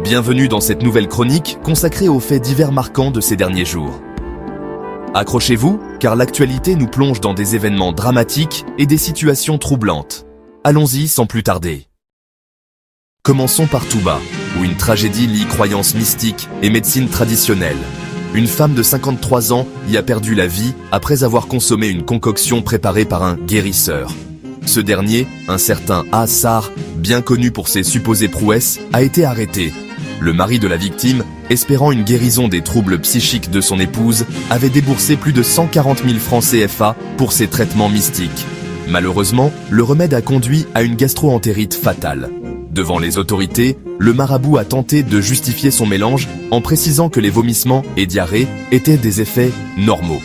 Bienvenue dans cette nouvelle chronique consacrée aux faits divers marquants de ces derniers jours. Accrochez-vous, car l'actualité nous plonge dans des événements dramatiques et des situations troublantes. Allons-y sans plus tarder. Commençons par Touba, où une tragédie lie croyances mystiques et médecine traditionnelle. Une femme de 53 ans y a perdu la vie après avoir consommé une concoction préparée par un guérisseur. Ce dernier, un certain Assar, bien connu pour ses supposées prouesses, a été arrêté. Le mari de la victime, espérant une guérison des troubles psychiques de son épouse, avait déboursé plus de 140 000 francs CFA pour ses traitements mystiques. Malheureusement, le remède a conduit à une gastro-entérite fatale. Devant les autorités, le marabout a tenté de justifier son mélange en précisant que les vomissements et diarrhées étaient des effets normaux.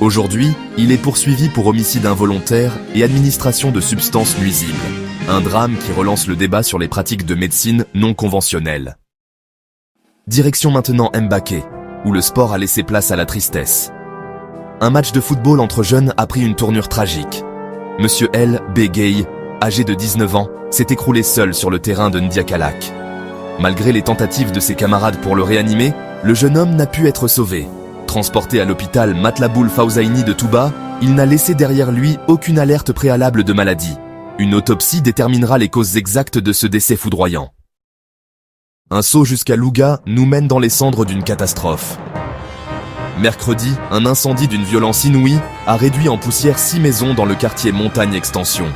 Aujourd'hui, il est poursuivi pour homicide involontaire et administration de substances nuisibles. Un drame qui relance le débat sur les pratiques de médecine non conventionnelles. Direction maintenant Mbaké, où le sport a laissé place à la tristesse. Un match de football entre jeunes a pris une tournure tragique. Monsieur L. B. Gay, âgé de 19 ans, s'est écroulé seul sur le terrain de Ndiakalak. Malgré les tentatives de ses camarades pour le réanimer, le jeune homme n'a pu être sauvé. Transporté à l'hôpital Matlaboul Fawzaini de Touba, il n'a laissé derrière lui aucune alerte préalable de maladie. Une autopsie déterminera les causes exactes de ce décès foudroyant. Un saut jusqu'à Louga nous mène dans les cendres d'une catastrophe. Mercredi, un incendie d'une violence inouïe a réduit en poussière 6 maisons dans le quartier Montagne Extension.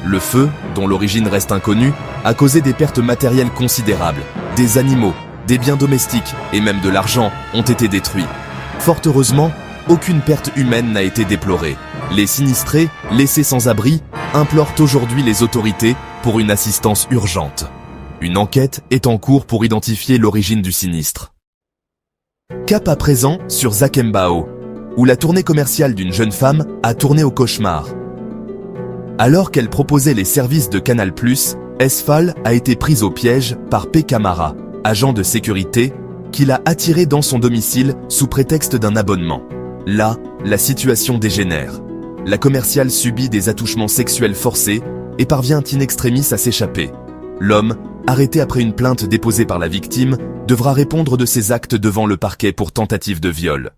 Le feu, dont l'origine reste inconnue, a causé des pertes matérielles considérables. Des animaux, des biens domestiques et même de l'argent ont été détruits. Fort heureusement, aucune perte humaine n'a été déplorée. Les sinistrés, laissés sans abri, implorent aujourd'hui les autorités pour une assistance urgente. Une enquête est en cours pour identifier l'origine du sinistre. Cap à présent sur Zakembao, où la tournée commerciale d'une jeune femme a tourné au cauchemar. Alors qu'elle proposait les services de Canal+, Esfal a été prise au piège par P. Camara, agent de sécurité, qui l'a attirée dans son domicile sous prétexte d'un abonnement. Là, la situation dégénère. La commerciale subit des attouchements sexuels forcés et parvient in extremis à s'échapper. L'homme, arrêté après une plainte déposée par la victime, devra répondre de ses actes devant le parquet pour tentative de viol.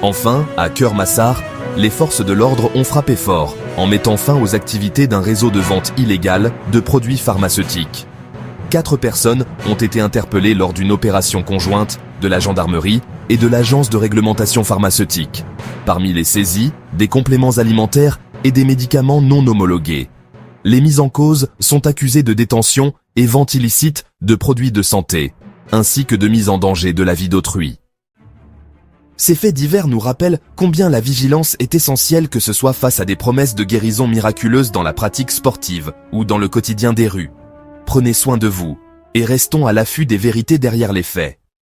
Enfin, à Keur-Massar, les forces de l'ordre ont frappé fort, en mettant fin aux activités d'un réseau de vente illégale de produits pharmaceutiques. 4 personnes ont été interpellées lors d'une opération conjointe de la gendarmerie et de l'agence de réglementation pharmaceutique. Parmi les saisies, des compléments alimentaires et des médicaments non homologués. Les mises en cause sont accusées de détention et vente illicite de produits de santé, ainsi que de mise en danger de la vie d'autrui. Ces faits divers nous rappellent combien la vigilance est essentielle, que ce soit face à des promesses de guérison miraculeuse dans la pratique sportive ou dans le quotidien des rues. Prenez soin de vous et restons à l'affût des vérités derrière les faits.